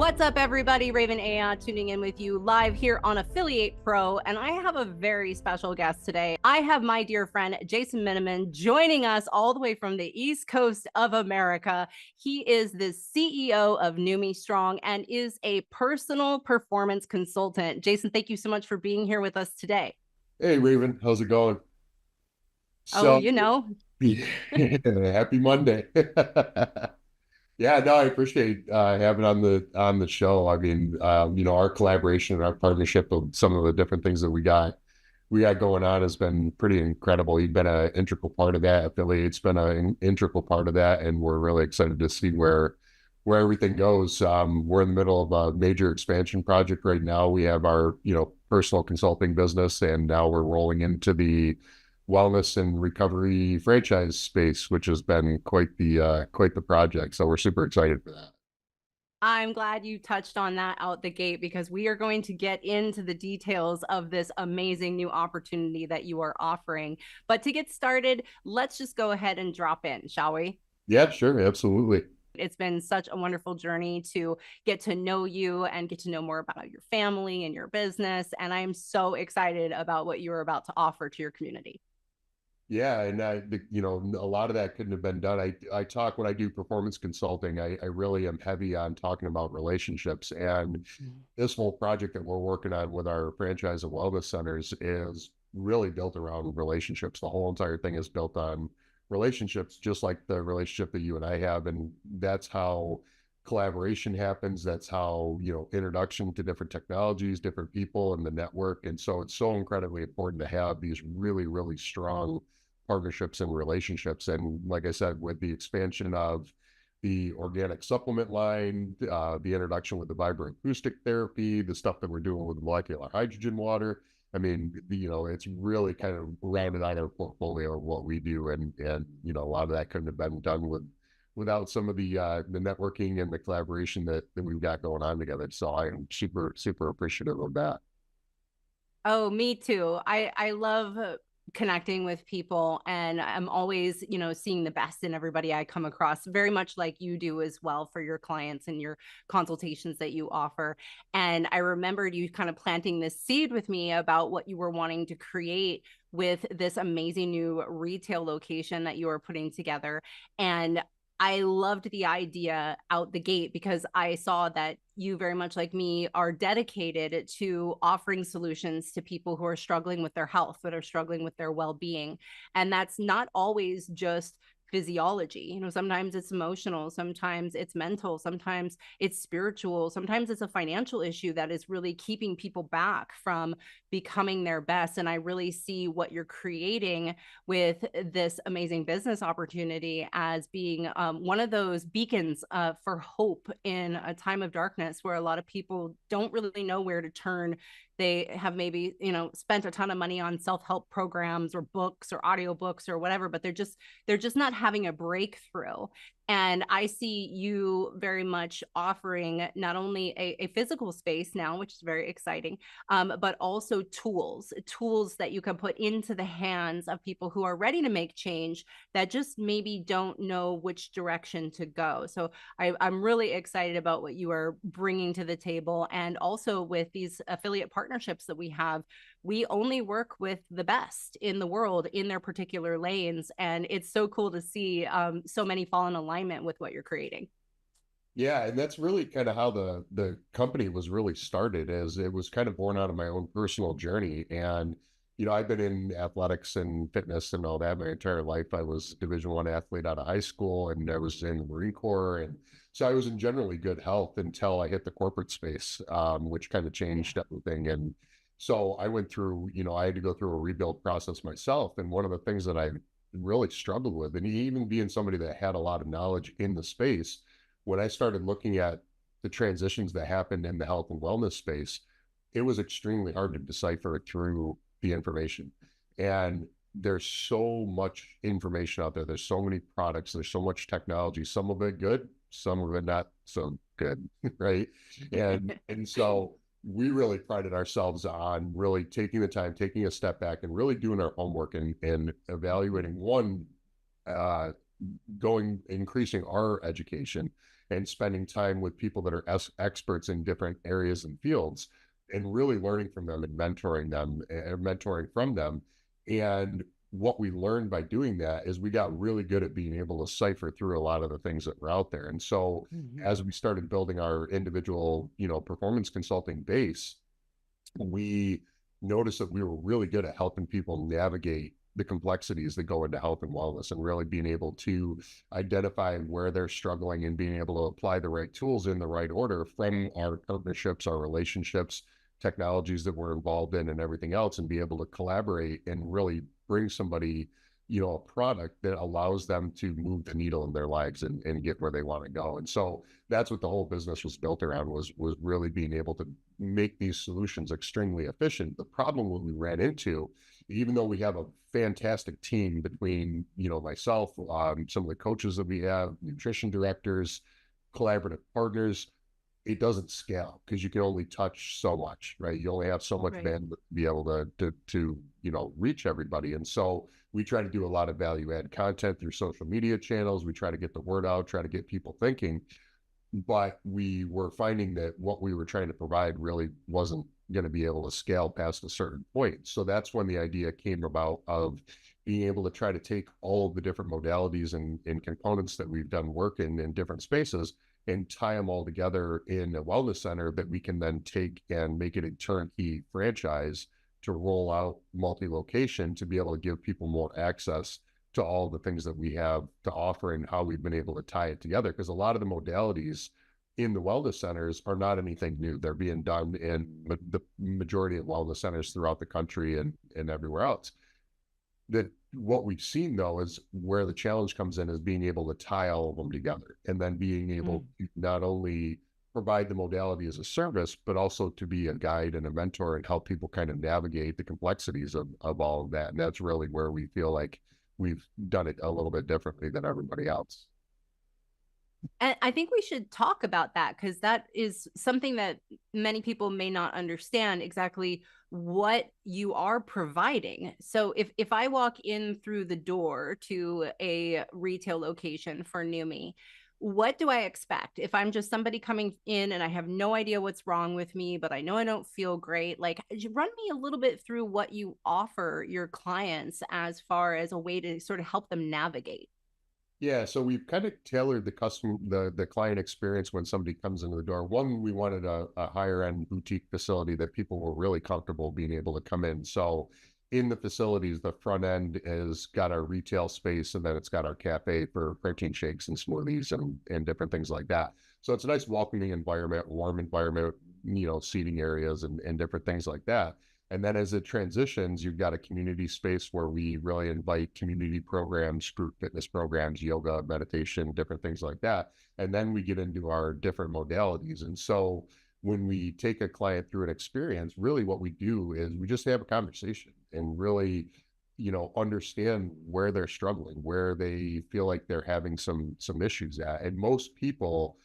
What's up, everybody? Raven Aya tuning in with you live here on Affiliate Pro, and I have a very special guest today. I have my dear friend Jason Minnamon joining us all the way from the East Coast of America. He is the CEO of Nume Strong and is a personal performance consultant. Jason, thank you so much for being here with us today. Hey Raven, how's it going? Oh, So, you know, happy Monday. Yeah, no, I appreciate having on the show. I mean, our collaboration and our partnership of some of the different things that we got going on has been pretty incredible. You've been an integral part of that. Affiliate's been an integral part of that, and we're really excited to see where everything goes. We're in the middle of a major expansion project right now. We have our personal consulting business, and now we're rolling into the wellness and recovery franchise space, which has been quite the project. So we're super excited for that. I'm glad you touched on that out the gate because we are going to get into the details of this amazing new opportunity that you are offering. But to get started, let's just go ahead and drop in, shall we? Yeah, sure, absolutely. It's been such a wonderful journey to get to know you and get to know more about your family and your business. And I'm so excited about what you're about to offer to your community. Yeah, and a lot of that couldn't have been done. I talk when I do performance consulting. I really am heavy on talking about relationships, and this whole project that we're working on with our franchise and wellness centers is really built around relationships. The whole entire thing is built on relationships, just like the relationship that you and I have, and that's how collaboration happens. That's how introduction to different technologies, different people, and the network. And so it's so incredibly important to have these really, really strong partnerships and relationships. And like I said, with the expansion of the organic supplement line, the introduction with the vibroacoustic therapy, the stuff that we're doing with molecular hydrogen water. I mean, it's really kind of rounded out our portfolio of what we do, and a lot of that couldn't have been done without some of the networking and the collaboration that we've got going on together. So I am super super appreciative of that. Oh, me too. I love connecting with people, and I'm always, seeing the best in everybody I come across, very much like you do as well for your clients and your consultations that you offer. And I remembered you kind of planting this seed with me about what you were wanting to create with this amazing new retail location that you are putting together. And I loved the idea out the gate because I saw that you, very much like me, are dedicated to offering solutions to people who are struggling with their health, that are struggling with their well-being. And that's not always just physiology. Sometimes it's emotional, sometimes it's mental, sometimes it's spiritual, sometimes it's a financial issue that is really keeping people back from becoming their best. And I really see what you're creating with this amazing business opportunity as being one of those beacons for hope in a time of darkness where a lot of people don't really know where to turn. They have maybe spent a ton of money on self-help programs or books or audiobooks or whatever, but they're just not having a breakthrough. And I see you very much offering not only a physical space now, which is very exciting, but also tools that you can put into the hands of people who are ready to make change that just maybe don't know which direction to go. So I'm really excited about what you are bringing to the table. And also with these affiliate partnerships that we have, we only work with the best in the world in their particular lanes. And it's so cool to see so many fall in alignment with what you're creating. Yeah, and that's really kind of how the company was really started, as it was kind of born out of my own personal journey. And I've been in athletics and fitness and all that my entire life. I was a Division I athlete out of high school, and I was in the Marine Corps, and so I was in generally good health until I hit the corporate space, which kind of changed everything. And so I went through, I had to go through a rebuild process myself. And one of the things that I really struggled with, and even being somebody that had a lot of knowledge in the space, when I started looking at the transitions that happened in the health and wellness space, it was extremely hard to decipher through the information. And there's so much information out there. There's so many products. There's so much technology. Some of it good, some of it not so good, right? And so we really prided ourselves on really taking the time, taking a step back, and really doing our homework and evaluating one, uh, increasing our education, and spending time with people that are experts in different areas and fields and really learning from them and mentoring them and mentoring from them. And what we learned by doing that is we got really good at being able to cipher through a lot of the things that were out there. And so Mhm. as we started building our individual, performance consulting base, we noticed that we were really good at helping people navigate the complexities that go into health and wellness and really being able to identify where they're struggling and being able to apply the right tools in the right order from our partnerships, our relationships, technologies that we're involved in and everything else, and be able to collaborate and really bring somebody, a product that allows them to move the needle in their lives and get where they want to go. And so that's what the whole business was built around, was really being able to make these solutions extremely efficient. The problem what we ran into, even though we have a fantastic team between, myself, some of the coaches that we have, nutrition directors, collaborative partners, it doesn't scale because you can only touch so much, right? You only have so much Right. bandwidth to be able to reach everybody. And so we try to do a lot of value add content through social media channels. We try to get the word out, try to get people thinking, but we were finding that what we were trying to provide really wasn't going to be able to scale past a certain point. So that's when the idea came about of being able to try to take all of the different modalities and components that we've done work in different spaces and tie them all together in a wellness center that we can then take and make it a turnkey franchise to roll out multi-location to be able to give people more access to all the things that we have to offer and how we've been able to tie it together. Because a lot of the modalities in the wellness centers are not anything new. They're being done in the majority of wellness centers throughout the country and everywhere else. That what we've seen though is where the challenge comes in is being able to tie all of them together and then being able Mm. to not only provide the modality as a service, but also to be a guide and a mentor and help people kind of navigate the complexities of all of that. And that's really where we feel like we've done it a little bit differently than everybody else. And I think we should talk about that because that is something that many people may not understand exactly what you are providing. So if I walk in through the door to a retail location for Nume, what do I expect? If I'm just somebody coming in and I have no idea what's wrong with me, but I know I don't feel great, like run me a little bit through what you offer your clients as far as a way to sort of help them navigate. Yeah, so we've kind of tailored the client experience when somebody comes into the door. One, we wanted a higher end boutique facility that people were really comfortable being able to come in. So in the facilities, the front end is got our retail space and then it's got our cafe for protein shakes and smoothies and different things like that. So it's a nice welcoming environment, warm environment, seating areas and different things like that. And then as it transitions, you've got a community space where we really invite community programs, group fitness programs, yoga, meditation, different things like that. And then we get into our different modalities. And so when we take a client through an experience, really what we do is we just have a conversation and really, understand where they're struggling, where they feel like they're having some issues at. And most people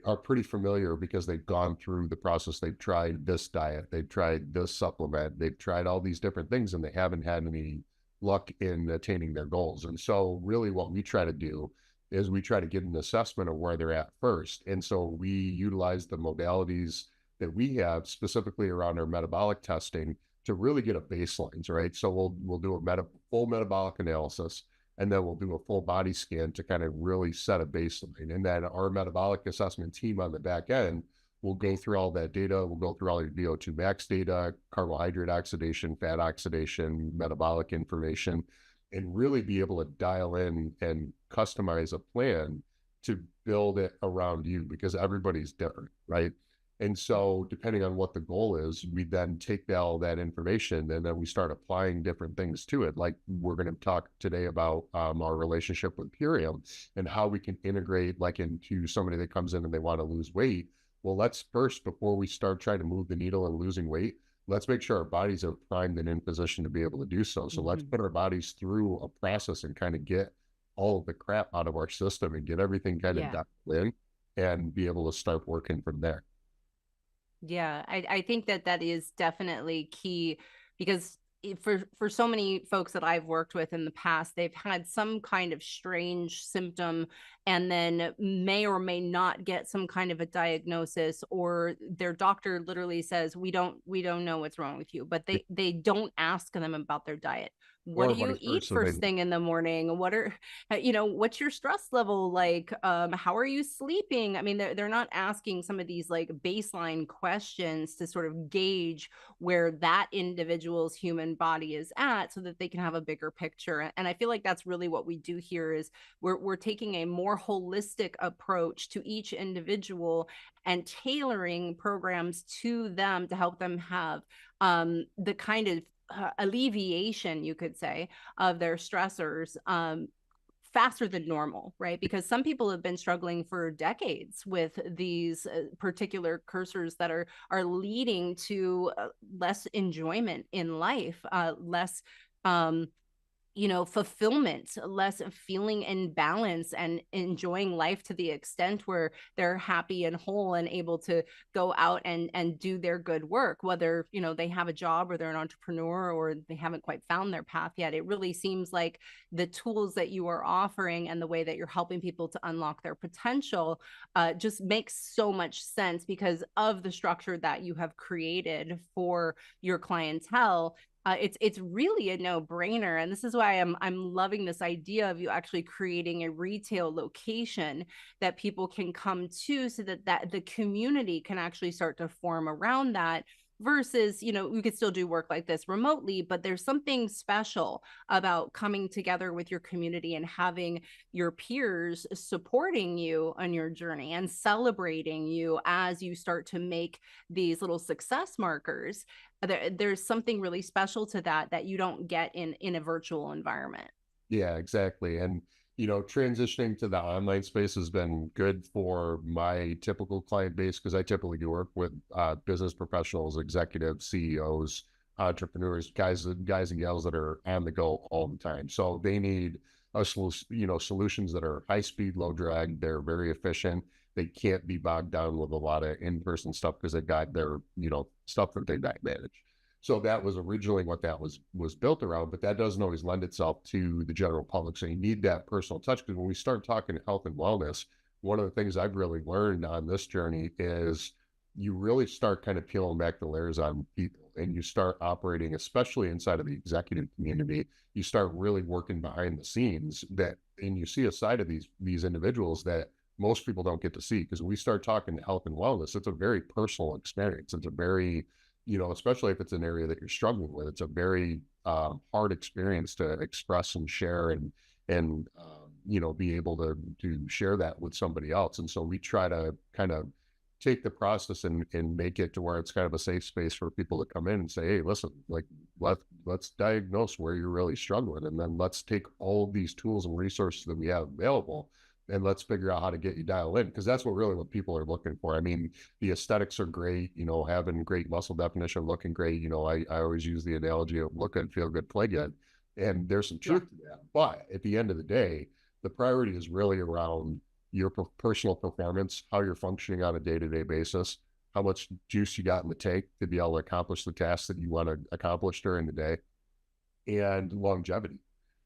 are pretty familiar because they've gone through the process. They've tried this diet, they've tried this supplement, they've tried all these different things, and they haven't had any luck in attaining their goals. And so, really, what we try to do is we try to get an assessment of where they're at first. And so, we utilize the modalities that we have specifically around our metabolic testing to really get a baseline, right? So we'll do a full metabolic analysis, and then we'll do a full body scan to kind of really set a baseline. And then our metabolic assessment team on the back end will go through all that data. We'll go through all your VO2 max data, carbohydrate oxidation, fat oxidation, metabolic information, and really be able to dial in and customize a plan to build it around you because everybody's different, right? And so, depending on what the goal is, we then take all that information and then we start applying different things to it. Like we're going to talk today about our relationship with Purium and how we can integrate, like, into somebody that comes in and they want to lose weight. Well, let's first, before we start trying to move the needle and losing weight, let's make sure our bodies are primed and in position to be able to do so. So, let's Mhm. put our bodies through a process and kind of get all of the crap out of our system and get everything kind of Yeah. dialed in and be able to start working from there. Yeah, I think that that is definitely key because for so many folks that I've worked with in the past, they've had some kind of strange symptom and then may or may not get some kind of a diagnosis, or their doctor literally says we don't know what's wrong with you, but they don't ask them about their diet. What Or do you vice eat versa. They first thing in the morning? What are what's your stress level like? How are you sleeping? I mean, they're not asking some of these like baseline questions to sort of gauge where that individual's human body is at, so that they can have a bigger picture. And I feel like that's really what we do here is we're taking a more holistic approach to each individual and tailoring programs to them to help them have the kind of alleviation, you could say, of their stressors faster than normal, right? Because some people have been struggling for decades with these particular cursors that are leading to less enjoyment in life, less fulfillment, less feeling in balance and enjoying life to the extent where they're happy and whole and able to go out and do their good work, whether they have a job or they're an entrepreneur or they haven't quite found their path yet. It really seems like the tools that you are offering and the way that you're helping people to unlock their potential just makes so much sense because of the structure that you have created for your clientele. It's really a no-brainer, and this is why I'm loving this idea of you actually creating a retail location that people can come to, so that the community can actually start to form around that. Versus, we could still do work like this remotely, but there's something special about coming together with your community and having your peers supporting you on your journey and celebrating you as you start to make these little success markers. There's something really special to that you don't get in a virtual environment. Yeah, exactly. And, transitioning to the online space has been good for my typical client base because I typically do work with business professionals, executives, CEOs, entrepreneurs, guys and gals that are on the go all the time. So they need solutions that are high speed, low drag. They're very efficient. They can't be bogged down with a lot of in-person stuff because they've got their, stuff that they manage. So that was originally what that was built around, but that doesn't always lend itself to the general public. So you need that personal touch because when we start talking health and wellness, one of the things I've really learned on this journey is you really start kind of peeling back the layers on people and you start operating, especially inside of the executive community, you start really working behind the scenes and you see a side of these individuals that most people don't get to see because when we start talking health and wellness, it's a very personal experience. It's a very especially if it's an area that you're struggling with, it's a very hard experience to express and share and be able to share that with somebody else. And so we try to kind of take the process and make it to where it's kind of a safe space for people to come in and say, hey, listen, like let's diagnose where you're really struggling, and then let's take all of these tools and resources that we have available and let's figure out how to get you dialed in because that's what people are looking for. I mean, the aesthetics are great, having great muscle definition, looking great. I always use the analogy of look good, feel good, play good. And there's some Yeah. truth to that. But at the end of the day, the priority is really around your personal performance, how you're functioning on a day-to-day basis, how much juice you got in the tank to be able to accomplish the tasks that you want to accomplish during the day, and longevity,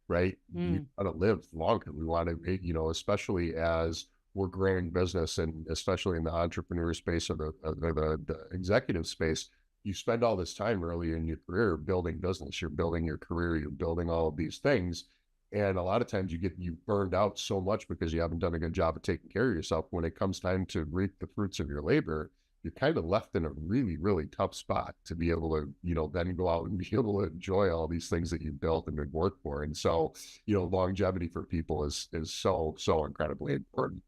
right? We Mm. want to live longer. We want to, especially as we're growing business and especially in the entrepreneur space or the executive space, you spend all this time early in your career building business, you're building your career, you're building all of these things. And a lot of times you burned out so much because you haven't done a good job of taking care of yourself. When it comes time to reap the fruits of your labor, you're kind of left in a really, really tough spot to be able to, then go out and be able to enjoy all these things that you've built and been worked for. And so, longevity for people is so incredibly important.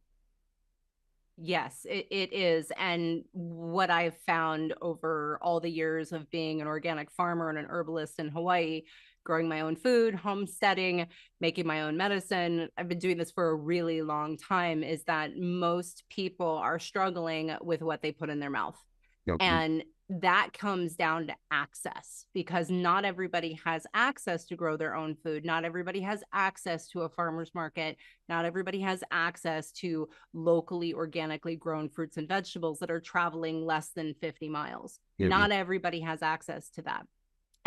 Yes, it is. And what I've found over all the years of being an organic farmer and an herbalist in Hawaii, growing my own food, homesteading, making my own medicine, I've been doing this for a really long time, is that most people are struggling with what they put in their mouth. You know, And that comes down to access because not everybody has access to grow their own food. Not everybody has access to a farmer's market. Not everybody has access to locally, organically grown fruits and vegetables that are traveling less than 50 miles. you know, Not everybody has access to that.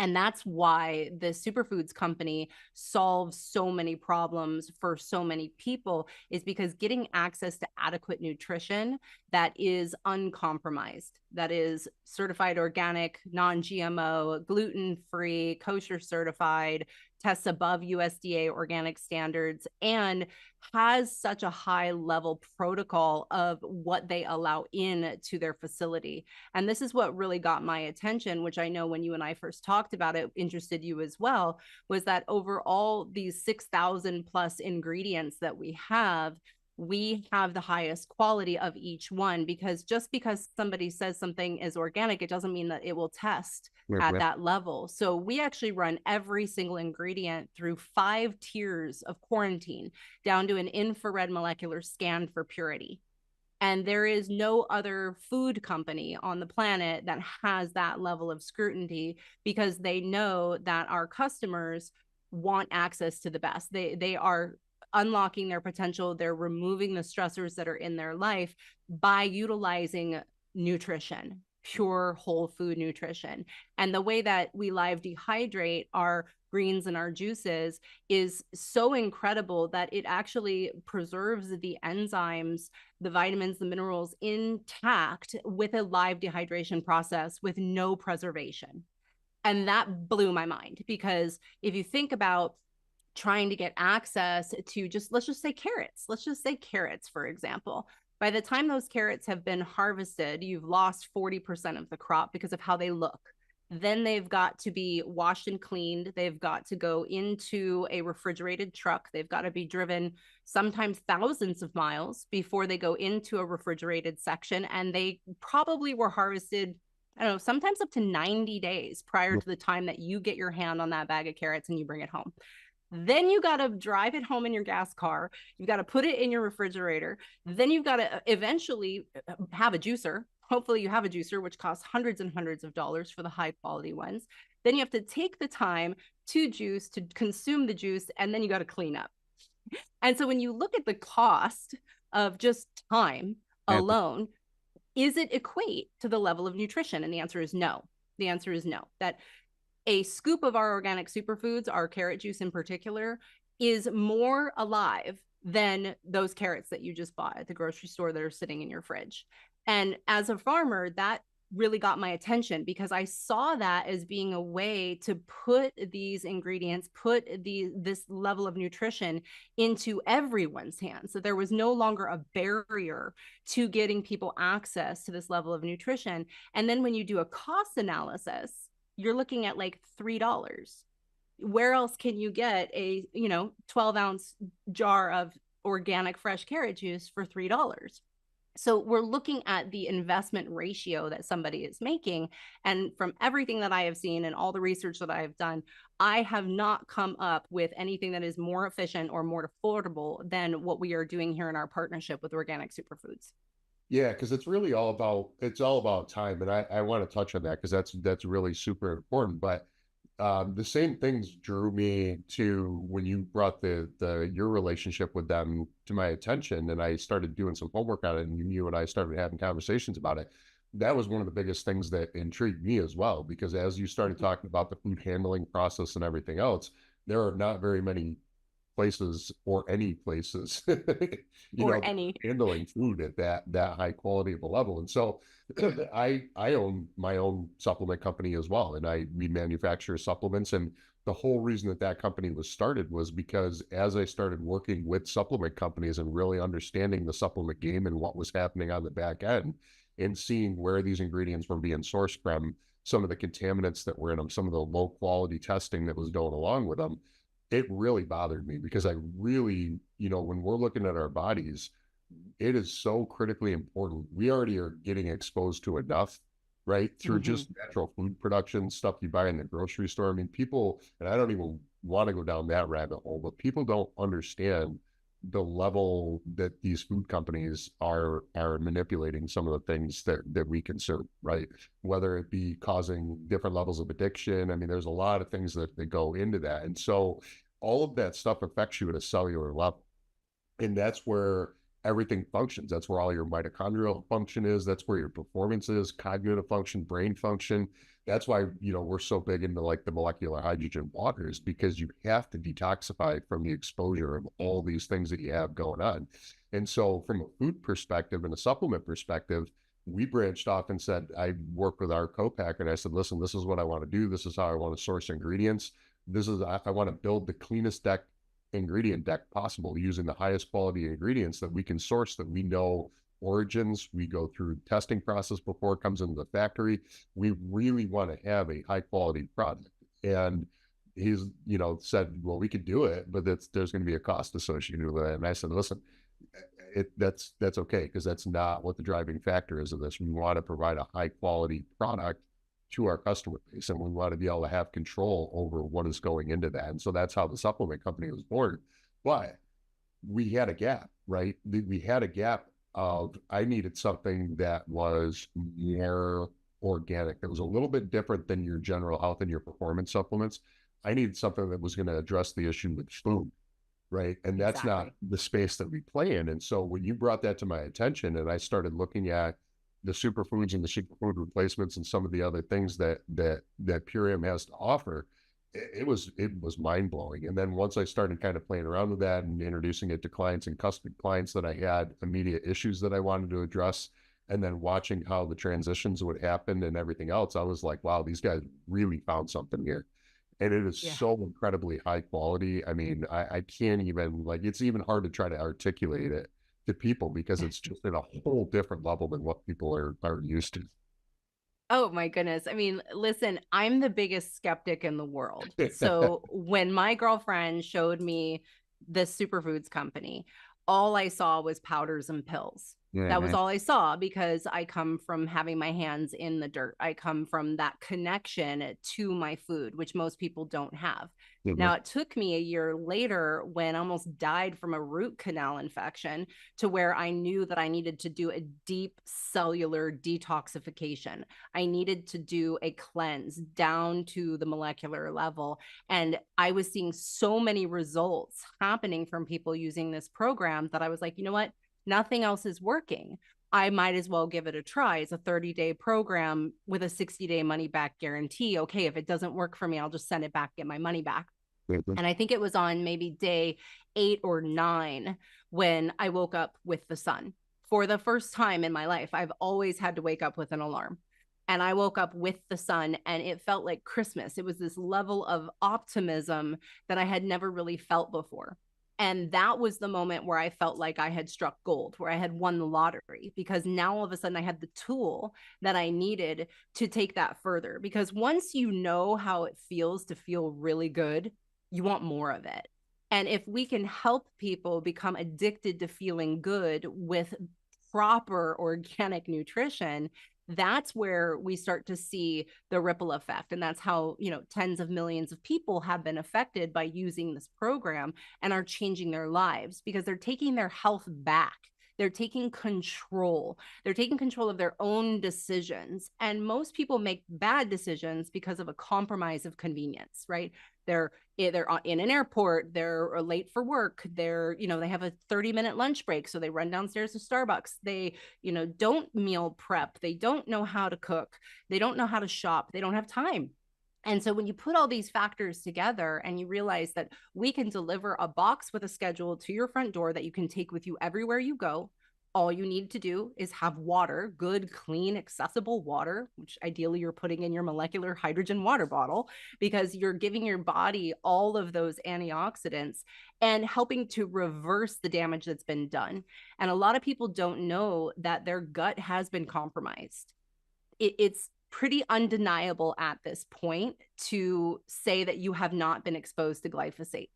And that's why the Superfoods company solves so many problems for so many people, is because getting access to adequate nutrition that is uncompromised, that is certified organic, non-GMO, gluten-free, kosher certified, tests above USDA organic standards, and has such a high level protocol of what they allow in to their facility. And this is what really got my attention, which I know when you and I first talked about it, interested you as well, was that over all these 6,000 plus ingredients that we have the highest quality of each one, because just because somebody says something is organic, it doesn't mean that it will test at that level. So we actually run every single ingredient through 5 tiers of quarantine down to an infrared molecular scan for purity. And there is no other food company on the planet that has that level of scrutiny, because they know that our customers want access to the best. They are unlocking their potential. They're removing the stressors that are in their life by utilizing nutrition, pure whole food nutrition. And the way that we live dehydrate our greens and our juices is so incredible that it actually preserves the enzymes, the vitamins, the minerals intact with a live dehydration process with no preservation. And that blew my mind, because if you think about trying to get access to, just let's just say carrots, for example, by the time those carrots have been harvested, you've lost 40% of the crop because of how they look. Then they've got to be washed and cleaned. They've got to go into a refrigerated truck. They've got to be driven sometimes thousands of miles before they go into a refrigerated section. And they probably were harvested, I don't know, sometimes up to 90 days prior to the time that you get your hand on that bag of carrots and you bring it home. Then you got to drive it home in your gas car. You've got to put it in your refrigerator. Then you've got to eventually have a juicer. Hopefully you have a juicer, which costs hundreds and hundreds of dollars for the high quality ones. Then you have to take the time to juice, to consume the juice, and then you got to clean up. And so when you look at the cost of just time alone, is it equate to the level of nutrition? And the answer is no. The answer is no. That a scoop of our organic superfoods, our carrot juice in particular, is more alive than those carrots that you just bought at the grocery store that are sitting in your fridge. And as a farmer, that really got my attention, because I saw that as being a way to put these ingredients, put this level of nutrition into everyone's hands. So there was no longer a barrier to getting people access to this level of nutrition. And then when you do a cost analysis, you're looking at like $3. Where else can you get a 12-ounce jar of organic fresh carrot juice for $3? So we're looking at the investment ratio that somebody is making. And from everything that I have seen and all the research that I have done, I have not come up with anything that is more efficient or more affordable than what we are doing here in our partnership with Organic Superfoods. Yeah, because it's all about time, and I want to touch on that because that's really super important. But the same things drew me to when you brought the your relationship with them to my attention, and I started doing some homework on it, and you and I started having conversations about it. That was one of the biggest things that intrigued me as well, because as you started talking about the food handling process and everything else, there are not very many places or any places, Or any. handling food at that high quality of a level. And so I own my own supplement company as well, and we manufacture supplements. And the whole reason that company was started was because as I started working with supplement companies and really understanding the supplement game and what was happening on the back end, and seeing where these ingredients were being sourced from, some of the contaminants that were in them, some of the low quality testing that was going along with them, it really bothered me, because I really, when we're looking at our bodies, it is so critically important. We already are getting exposed to enough, right? Through just natural food production, stuff you buy in the grocery store. I mean, people, and I don't even want to go down that rabbit hole, but people don't understand the level that these food companies are manipulating some of the things that we consume, right? Whether it be causing different levels of addiction. I mean, there's a lot of things that go into that. And so all of that stuff affects you at a cellular level. And that's where everything functions. That's where all your mitochondrial function is. That's where your performance is, cognitive function, brain function. That's why, we're so big into like the molecular hydrogen waters, because you have to detoxify from the exposure of all these things that you have going on. And so from a food perspective and a supplement perspective, we branched off and said, I worked with our co-packer and I said, listen, this is what I want to do. This is how I want to source ingredients. I want to build the cleanest ingredient deck possible using the highest quality ingredients that we can source, that we know origins. We go through testing process before it comes into the factory. We really want to have a high quality product. And he's, said, well, we could do it, but there's going to be a cost associated with it. And I said, listen, that's okay, because that's not what the driving factor is of this. We want to provide a high quality product to our customer base, and we want to be able to have control over what is going into that. And so that's how the supplement company was born. But we had a gap, right? We had a gap of, I needed something that was more organic, that was a little bit different than your general health and your performance supplements. I needed something that was going to address the issue with food, right? And that's not Exactly. the space that we play in. And so when you brought that to my attention and I started looking at the superfoods and the superfood replacements and some of the other things that Purium has to offer, it was mind blowing. And then once I started kind of playing around with that and introducing it to clients and custom clients that I had immediate issues that I wanted to address, and then watching how the transitions would happen and everything else, I was like, wow, these guys really found something here. And it is Yeah. so incredibly high quality. I mean, I can't even, like, it's even hard to try to articulate it to people, because it's just at a whole different level than what people are used to. Oh my goodness. I mean, listen, I'm the biggest skeptic in the world. So when my girlfriend showed me the Superfoods company, all I saw was powders and pills. That was Mhm. all I saw, because I come from having my hands in the dirt. I come from that connection to my food, which most people don't have. Mhm. Now, it took me a year later, when I almost died from a root canal infection, to where I knew that I needed to do a deep cellular detoxification. I needed to do a cleanse down to the molecular level. And I was seeing so many results happening from people using this program that I was like, you know what? Nothing else is working. I might as well give it a try. It's a 30-day program with a 60-day money back guarantee. Okay, if it doesn't work for me, I'll just send it back, get my money back. Mhm. And I think it was on maybe day 8 or 9 when I woke up with the sun. For the first time in my life, I've always had to wake up with an alarm. And I woke up with the sun, and it felt like Christmas. It was this level of optimism that I had never really felt before. And that was the moment where I felt like I had struck gold, where I had won the lottery, because now all of a sudden I had the tool that I needed to take that further. Because once you know how it feels to feel really good, you want more of it. And if we can help people become addicted to feeling good with proper organic nutrition, that's where we start to see the ripple effect. And that's how, tens of millions of people have been affected by using this program and are changing their lives, because they're taking their health back. They're taking control. They're taking control of their own decisions. And most people make bad decisions because of a compromise of convenience, right? They're in an airport, they're late for work, they have a 30-minute lunch break, so they run downstairs to Starbucks. They don't meal prep, they don't know how to cook, they don't know how to shop, they don't have time. And so when you put all these factors together and you realize that we can deliver a box with a schedule to your front door that you can take with you everywhere you go, all you need to do is have water, good, clean, accessible water, which ideally you're putting in your molecular hydrogen water bottle, because you're giving your body all of those antioxidants and helping to reverse the damage that's been done. And a lot of people don't know that their gut has been compromised. It's pretty undeniable at this point to say that you have not been exposed to glyphosate.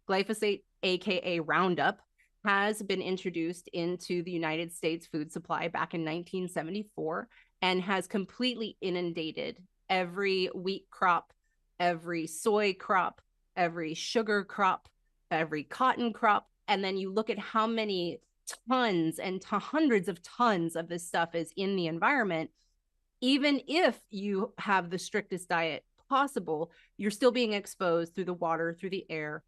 Glyphosate, aka Roundup, has been introduced into the United States food supply back in 1974 and has completely inundated every wheat crop, every soy crop, every sugar crop, every cotton crop. And then you look at how many tons and hundreds of tons of this stuff is in the environment. Even if you have the strictest diet possible, you're still being exposed through the water, through the air,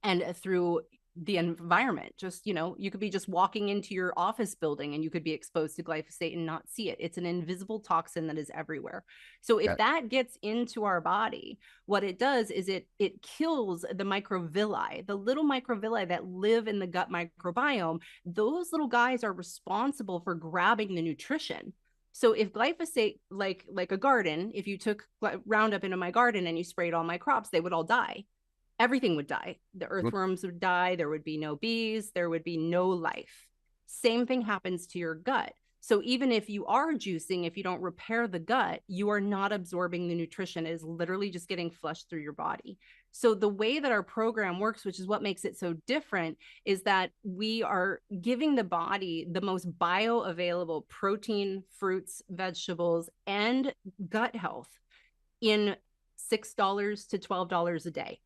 and through the environment. Just, you could be just walking into your office building and you could be exposed to glyphosate and not see it. It's an invisible toxin that is everywhere. So if Yeah. that gets into our body, what it does is it kills the microvilli, the little microvilli that live in the gut microbiome. Those little guys are responsible for grabbing the nutrition. So if glyphosate, like a garden, if you took Roundup into my garden and you sprayed all my crops, they would all die. Everything would die. The earthworms would die. There would be no bees. There would be no life. Same thing happens to your gut. So even if you are juicing, if you don't repair the gut, you are not absorbing the nutrition. It is literally just getting flushed through your body. So the way that our program works, which is what makes it so different, is that we are giving the body the most bioavailable protein, fruits, vegetables, and gut health in $6 to $12 a day.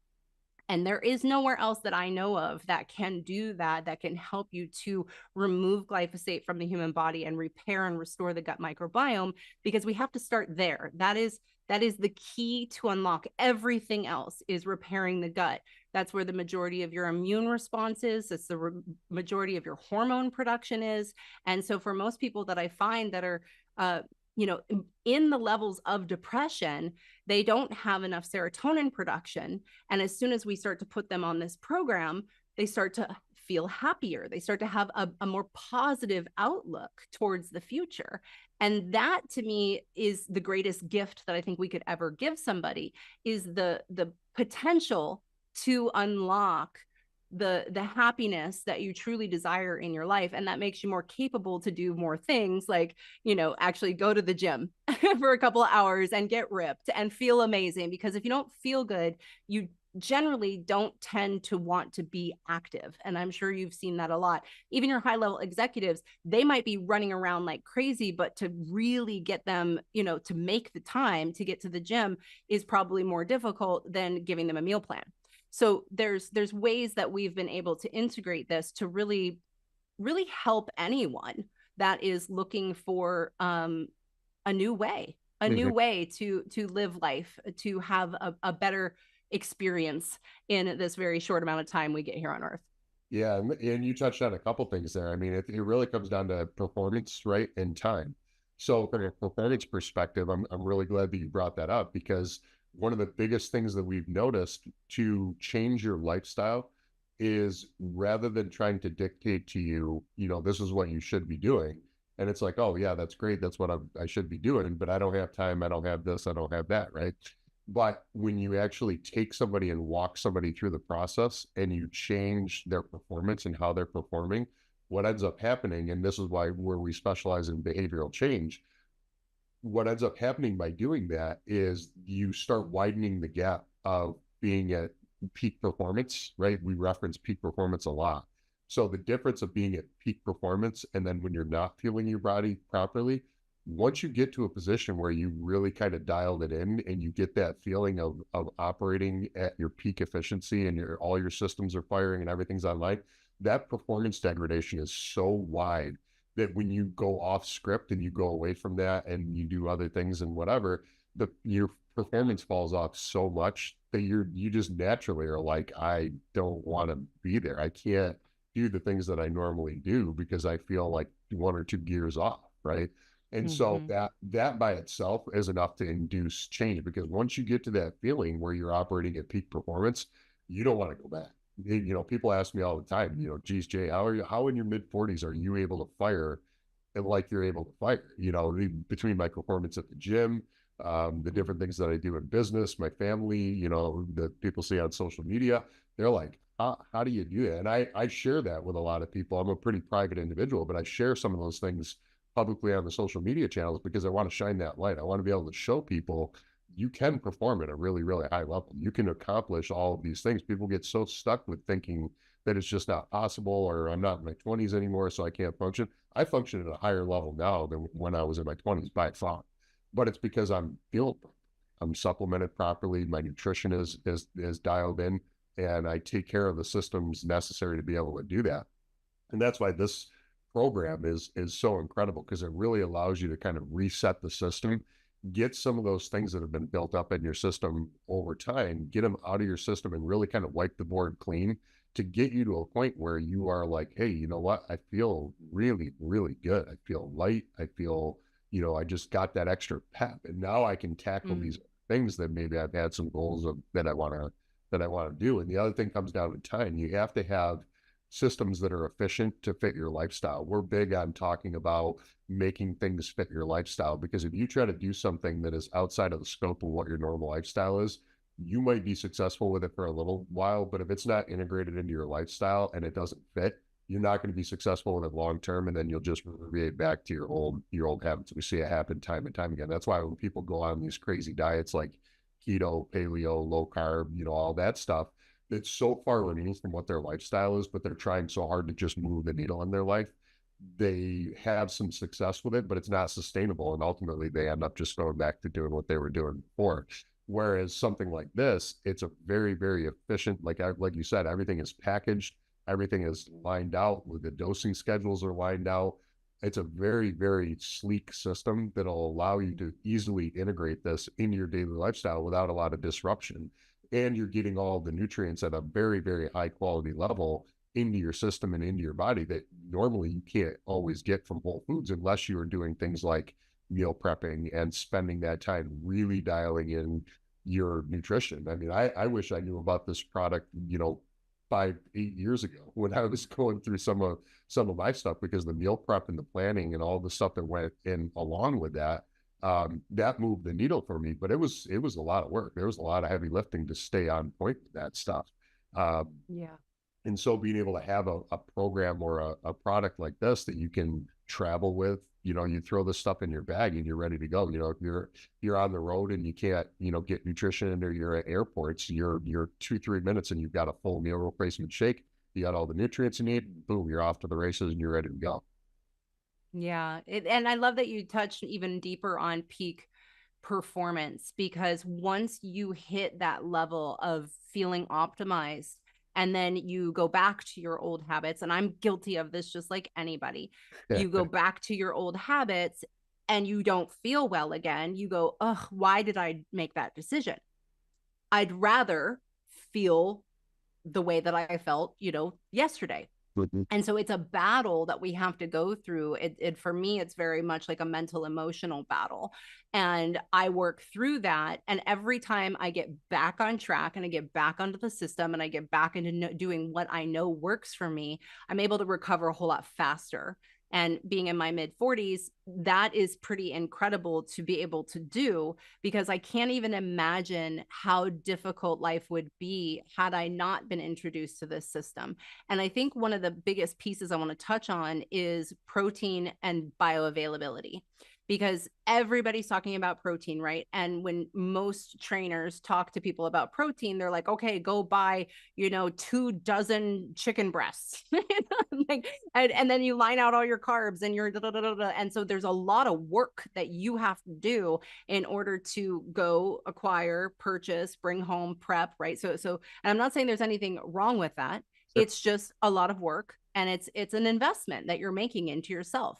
And there is nowhere else that I know of that can do that, that can help you to remove glyphosate from the human body and repair and restore the gut microbiome, because we have to start there. That is the key to unlock everything else, is repairing the gut. That's where the majority of your immune response is. It's the majority of your hormone production is. And so for most people that I find that are, in the levels of depression, they don't have enough serotonin production. And as soon as we start to put them on this program, they start to feel happier. They start to have a more positive outlook towards the future. And that, to me, is the greatest gift that I think we could ever give somebody, is the potential to unlock the happiness that you truly desire in your life. And that makes you more capable to do more things, like, actually go to the gym for a couple of hours and get ripped and feel amazing. Because if you don't feel good, you generally don't tend to want to be active. And I'm sure you've seen that a lot. Even your high level executives, they might be running around like crazy, but to really get them, to make the time to get to the gym is probably more difficult than giving them a meal plan. So there's ways that we've been able to integrate this to really, really help anyone that is looking for a new way to live life, to have a better experience in this very short amount of time we get here on Earth. Yeah, and you touched on a couple things there. I mean, it really comes down to performance, right, and time. So from a performance perspective, I'm really glad that you brought that up, because one of the biggest things that we've noticed to change your lifestyle is, rather than trying to dictate to you, this is what you should be doing. And it's like, oh yeah, that's great. That's what I should be doing, but I don't have time. I don't have this. I don't have that. Right. But when you actually take somebody and walk somebody through the process and you change their performance and how they're performing, what ends up happening, and this is where we specialize in behavioral change, what ends up happening by doing that is you start widening the gap of being at peak performance, right? We reference peak performance a lot. So the difference of being at peak performance and then when you're not feeling your body properly, once you get to a position where you really kind of dialed it in and you get that feeling of operating at your peak efficiency and all your systems are firing and everything's online, that performance degradation is so wide that when you go off script and you go away from that and you do other things and whatever, your performance falls off so much that you just naturally are like, I don't want to be there. I can't do the things that I normally do because I feel like one or two gears off, right? And so that by itself is enough to induce change, because once you get to that feeling where you're operating at peak performance, you don't want to go back. People ask me all the time, geez, Jay, how in your mid-40s are you able to fire and like you're able to fire? Between my performance at the gym, the different things that I do in business, my family, that people see on social media, they're like, how do you do that? And I share that with a lot of people. I'm a pretty private individual, but I share some of those things publicly on the social media channels because I want to shine that light. I want to be able to show people you can perform at a really, really high level. You can accomplish all of these things. People get so stuck with thinking that it's just not possible, or I'm not in my 20s anymore, so I can't function. I function at a higher level now than when I was in my 20s by far, but it's because I'm supplemented properly. My nutrition is dialed in, and I take care of the systems necessary to be able to do that. And that's why this program is so incredible, because it really allows you to kind of reset the system, get some of those things that have been built up in your system over time, get them out of your system and really kind of wipe the board clean to get you to a point where you are like, hey, you know what? I feel really, really good. I feel light. I feel, I just got that extra pep, and now I can tackle Mm. these things that maybe I've had some goals of that I want to do. And the other thing comes down to time. You have to have systems that are efficient to fit your lifestyle. We're big on talking about making things fit your lifestyle, because if you try to do something that is outside of the scope of what your normal lifestyle is, you might be successful with it for a little while, but if it's not integrated into your lifestyle and it doesn't fit, you're not going to be successful with it long term, and then you'll just revert back to your old habits. We see it happen time and time again. That's why when people go on these crazy diets like keto, paleo, low carb, all that stuff, it's so far removed from what their lifestyle is, but they're trying so hard to just move the needle in their life. They have some success with it, but it's not sustainable. And ultimately they end up just going back to doing what they were doing before. Whereas something like this, it's a very, very efficient, like you said, everything is packaged, everything is lined out, with the dosing schedules are lined out. It's a very, very sleek system that'll allow you to easily integrate this into your daily lifestyle without a lot of disruption. And you're getting all the nutrients at a very, very high quality level into your system and into your body that normally you can't always get from Whole Foods, unless you are doing things like meal prepping and spending that time really dialing in your nutrition. I mean, I wish I knew about this product, 5, 8 years ago, when I was going through some of my stuff, because the meal prep and the planning and all the stuff that went in along with that, that moved the needle for me. But it was a lot of work. There was a lot of heavy lifting to stay on point with that stuff. Yeah. And so being able to have a program or a product like this that you can travel with, you throw this stuff in your bag and you're ready to go. If you're on the road and you can't, get nutrition into your airports, you're 2, 3 minutes and you've got a full meal replacement shake. You got all the nutrients you need, boom, you're off to the races and you're ready to go. Yeah. And I love that you touched even deeper on peak performance, because once you hit that level of feeling optimized and then you go back to your old habits, and I'm guilty of this just like anybody, you go back to your old habits and you don't feel well again, you go, ugh, why did I make that decision? I'd rather feel the way that I felt, yesterday. Mhm. And so it's a battle that we have to go through. It for me, it's very much like a mental emotional battle, and I work through that. And every time I get back on track and I get back onto the system and I get back into doing what I know works for me, I'm able to recover a whole lot faster. And being in my mid 40s, that is pretty incredible to be able to do, because I can't even imagine how difficult life would be had I not been introduced to this system. And I think one of the biggest pieces I want to touch on is protein and bioavailability, because everybody's talking about protein, right? And when most trainers talk to people about protein, they're like, okay, go buy, 2 dozen chicken breasts. Like, and then you line out all your carbs and your da, da, da, da, da. And so there's a lot of work that you have to do in order to go acquire, purchase, bring home, prep, right? So and I'm not saying there's anything wrong with that. Sure. It's just a lot of work, and it's an investment that you're making into yourself.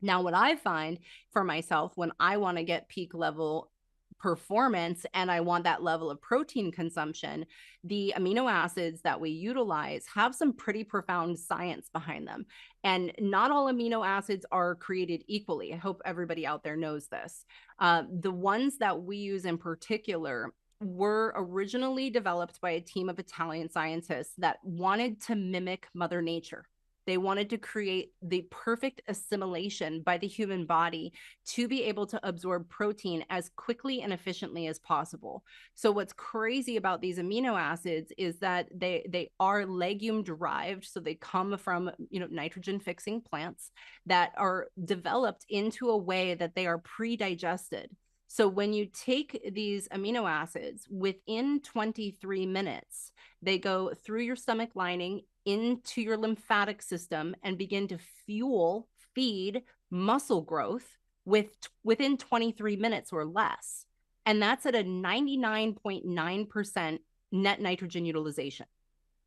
Now, what I find for myself when I want to get peak level performance and I want that level of protein consumption, the amino acids that we utilize have some pretty profound science behind them. And not all amino acids are created equally. I hope everybody out there knows this. The ones that we use in particular were originally developed by a team of Italian scientists that wanted to mimic Mother Nature. They wanted to create the perfect assimilation by the human body to be able to absorb protein as quickly and efficiently as possible. So what's crazy about these amino acids is that they are legume derived, so they come from, nitrogen fixing plants that are developed into a way that they are pre-digested. So when you take these amino acids, within 23 minutes, they go through your stomach lining into your lymphatic system and begin to feed muscle growth within 23 minutes or less. And that's at a 99.9% net nitrogen utilization.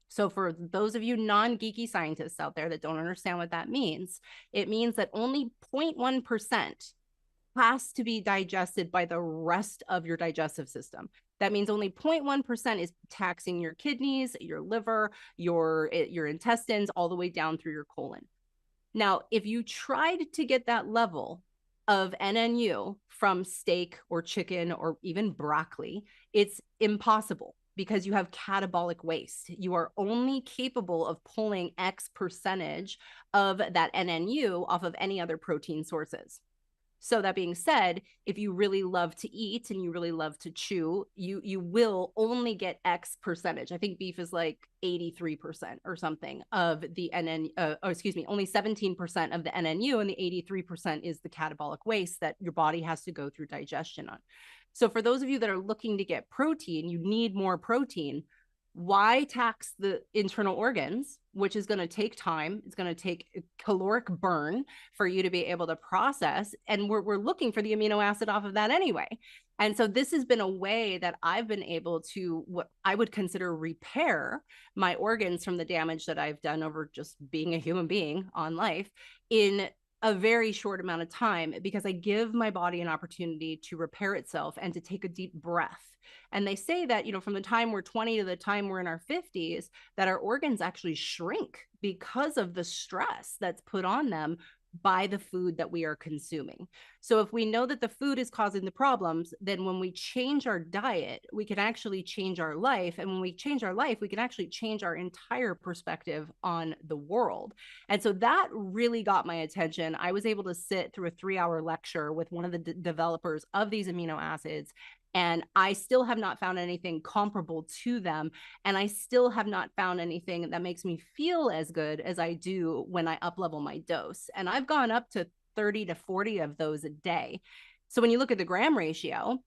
So for those of you non-geeky scientists out there that don't understand what that means, it means that only 0.1% has to be digested by the rest of your digestive system. That means only 0.1% is taxing your kidneys, your liver, your intestines, all the way down through your colon. Now, if you tried to get that level of NNU from steak or chicken or even broccoli, it's impossible because you have catabolic waste. You are only capable of pulling X percentage of that NNU off of any other protein sources. So that being said, if you really love to eat and you really love to chew, you will only get X percentage. I think beef is like 83% or something of the NN, excuse me, only 17% of the NNU, and the 83% is the catabolic waste that your body has to go through digestion on. So for those of you that are looking to get protein, you need more protein. Why tax the internal organs, which is going to take time? It's going to take caloric burn for you to be able to process. And we're looking for the amino acid off of that anyway. And so this has been a way that I've been able to, what I would consider, repair my organs from the damage that I've done over just being a human being on life in a very short amount of time, because I give my body an opportunity to repair itself and to take a deep breath. And they say that, from the time we're 20 to the time we're in our 50s, that our organs actually shrink because of the stress that's put on them by the food that we are consuming. So if we know that the food is causing the problems, then when we change our diet, we can actually change our life. And when we change our life, we can actually change our entire perspective on the world. And so that really got my attention. I was able to sit through a 3-hour lecture with one of the developers of these amino acids, and I still have not found anything comparable to them. And I still have not found anything that makes me feel as good as I do when I up level my dose. And I've gone up to 30 to 40 of those a day. So when you look at the gram ratio,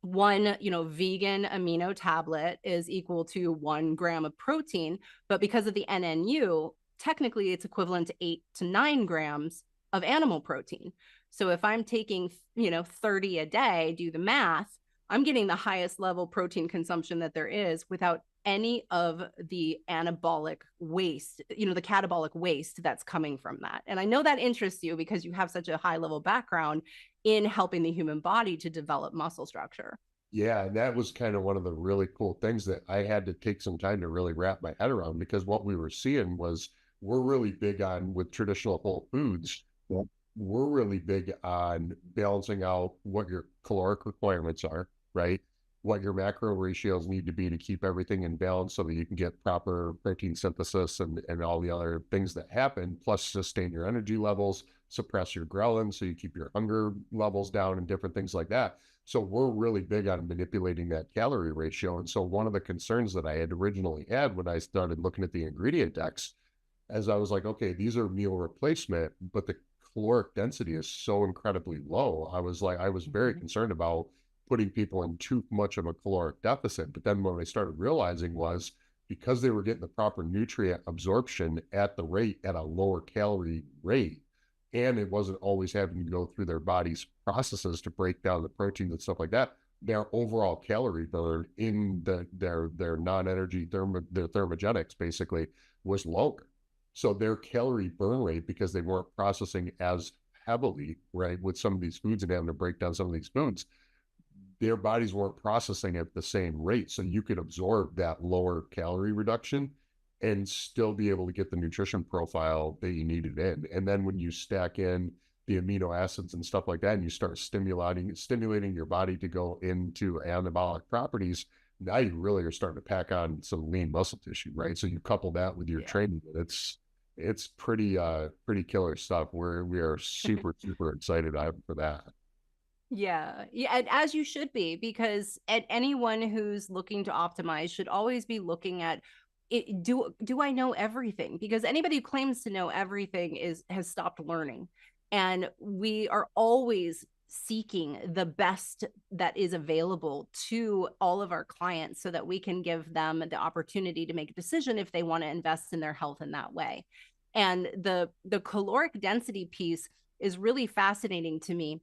one, vegan amino tablet is equal to 1 gram of protein, but because of the NNU, technically it's equivalent to 8 to 9 grams of animal protein. So if I'm taking, 30 a day, do the math, I'm getting the highest level protein consumption that there is without any of the anabolic waste, the catabolic waste that's coming from that. And I know that interests you because you have such a high level background in helping the human body to develop muscle structure. Yeah, and that was kind of one of the really cool things that I had to take some time to really wrap my head around, because what we were seeing was we're really big on with traditional whole foods. Yep. We're really big on balancing out what your caloric requirements are, right? What your macro ratios need to be to keep everything in balance so that you can get proper protein synthesis and all the other things that happen, plus sustain your energy levels, suppress your ghrelin so you keep your hunger levels down and different things like that. So we're really big on manipulating that calorie ratio. And so one of the concerns that I had originally had when I started looking at the ingredient decks, as I was like, okay, these are meal replacement, but the caloric density is so incredibly low. I was very concerned about putting people in too much of a caloric deficit. But then what I started realizing was, because they were getting the proper nutrient absorption at a lower calorie rate, and it wasn't always having to go through their body's processes to break down the proteins and stuff like that, their overall calorie burn in their non-energy their thermogenics basically was lower. So their calorie burn rate, because they weren't processing as heavily, right, with some of these foods and having to break down some of these foods, their bodies weren't processing at the same rate. So you could absorb that lower calorie reduction and still be able to get the nutrition profile that you needed in. And then when you stack in the amino acids and stuff like that, and you start stimulating your body to go into anabolic properties, now you really are starting to pack on some lean muscle tissue, right? So you couple that with your training, it's pretty killer stuff. We are super, super excited for that. Yeah. Yeah. And as you should be, because anyone who's looking to optimize should always be looking at it. Do I know everything? Because anybody who claims to know everything has stopped learning. And we are always seeking the best that is available to all of our clients so that we can give them the opportunity to make a decision if they want to invest in their health in that way. And the caloric density piece is really fascinating to me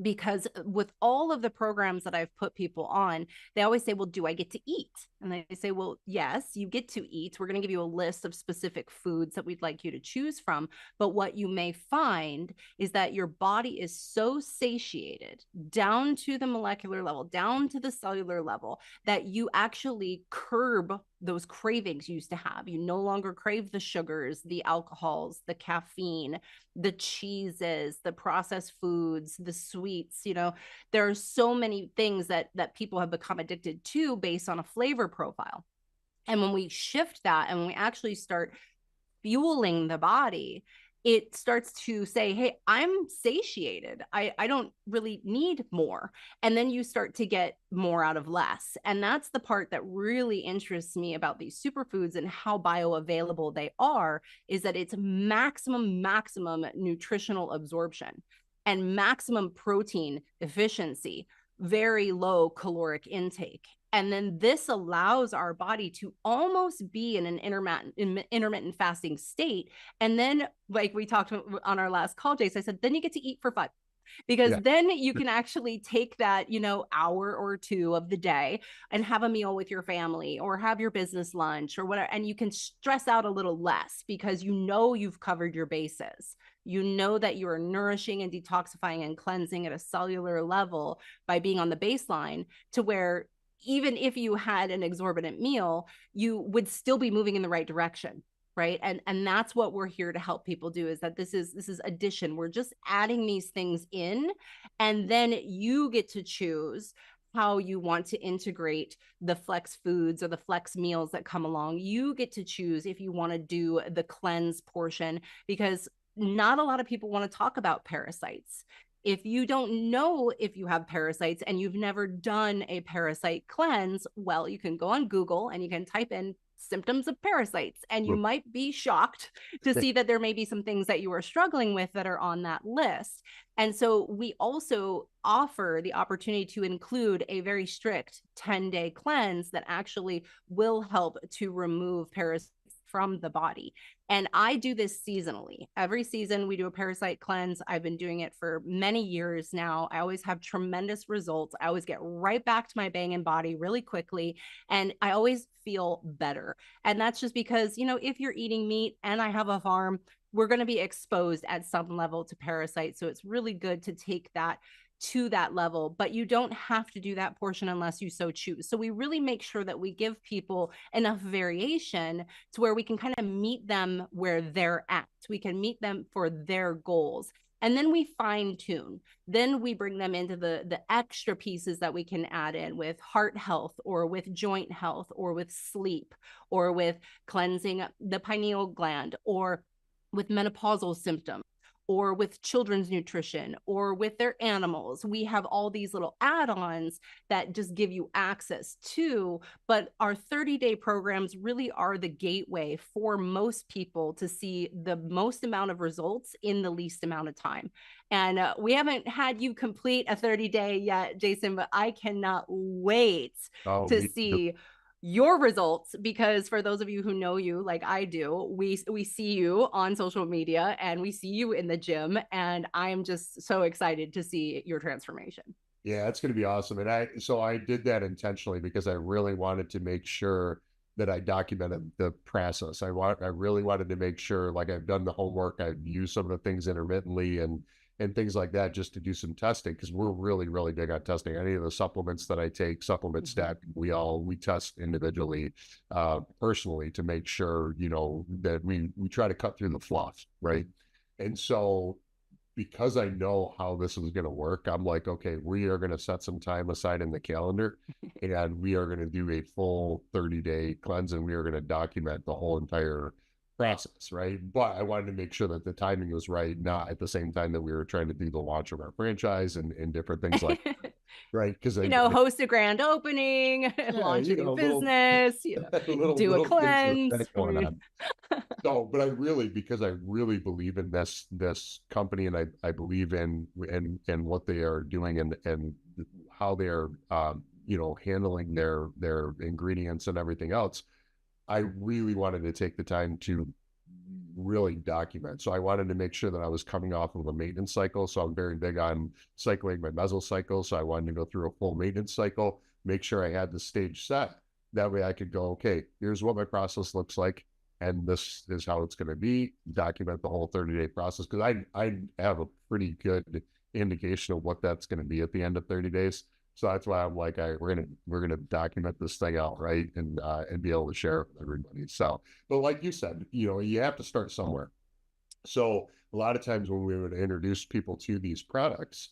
because with all of the programs that I've put people on, they always say, well, do I get to eat? And they say, well, yes, you get to eat. We're going to give you a list of specific foods that we'd like you to choose from. But what you may find is that your body is so satiated down to the molecular level, down to the cellular level, that you actually curb those cravings you used to have. You no longer crave the sugars, the alcohols, the caffeine, the cheeses, the processed foods, the sweets. There are so many things that people have become addicted to based on a flavor profile. And when we shift that and when we actually start fueling the body, it starts to say, hey, I'm satiated. I don't really need more. And then you start to get more out of less. And that's the part that really interests me about these superfoods and how bioavailable they are, is that it's maximum nutritional absorption and maximum protein efficiency, very low caloric intake. And then this allows our body to almost be in an intermittent fasting state. And then, like we talked on our last call, Jace, I said, then you get to eat for fun, because Yeah. then you can actually take that, hour or two of the day and have a meal with your family or have your business lunch or whatever. And you can stress out a little less because you've covered your bases. You know that you are nourishing and detoxifying and cleansing at a cellular level by being on the baseline, to where even if you had an exorbitant meal, you would still be moving in the right direction. Right. And that's what we're here to help people do, is that this is addition. We're just adding these things in, and then you get to choose how you want to integrate the flex foods or the flex meals that come along. You get to choose if you want to do the cleanse portion, because not a lot of people want to talk about parasites. If you don't know if you have parasites and you've never done a parasite cleanse, well, you can go on Google and you can type in symptoms of parasites, and you might be shocked to see that there may be some things that you are struggling with that are on that list. And so we also offer the opportunity to include a very strict 10-day cleanse that actually will help to remove parasites from the body. And I do this seasonally. Every season we do a parasite cleanse. I've been doing it for many years now. I always have tremendous results. I always get right back to my banging body really quickly, and I always feel better. And that's just because, if you're eating meat and I have a farm, we're going to be exposed at some level to parasites. So it's really good to take that to that level, but you don't have to do that portion unless you so choose. So we really make sure that we give people enough variation to where we can kind of meet them where they're at. We can meet them for their goals. And then we fine tune. Then we bring them into the extra pieces that we can add in with heart health or with joint health or with sleep or with cleansing the pineal gland or with menopausal symptoms or with children's nutrition or with their animals. We have all these little add-ons that just give you access to, but our 30-day programs really are the gateway for most people to see the most amount of results in the least amount of time. And we haven't had you complete a 30-day yet, Jason, but I cannot wait Oh, to me. see your results, because for those of you who know you like I do, we see you on social media and we see you in the gym, and I'm just so excited to see your transformation. Yeah, it's going to be awesome. And I did that intentionally because I really wanted to make sure that I documented the process. I really wanted to make sure, like, I've done the homework, I've used some of the things intermittently and things like that, just to do some testing, because we're really, really big on testing. Any of the supplements that I take, supplement stack, we test individually, personally, to make sure, that we try to cut through the fluff, right? And so, because I know how this is going to work, I'm like, okay, we are going to set some time aside in the calendar, and we are going to do a full 30-day cleanse, and we are going to document the whole entire process, right? But I wanted to make sure that the timing was right, not at the same time that we were trying to do the launch of our franchise and different things like that, right? Because Host a grand opening, yeah, launch a new little business, do a little things like cleanse. that going on. So, but because I really believe in this company, and I believe in what they are doing, and how they're handling their ingredients and everything else. I really wanted to take the time to really document. So I wanted to make sure that I was coming off of a maintenance cycle. So I'm very big on cycling my mesocycle. So I wanted to go through a full maintenance cycle, make sure I had the stage set. That way I could go, okay, here's what my process looks like. And this is how it's going to be. Document the whole 30-day process, because I have a pretty good indication of what that's going to be at the end of 30 days. So that's why I'm like, we're gonna document this thing out, right, and be able to share it with everybody. So, but like you said, you have to start somewhere. So a lot of times when we would introduce people to these products,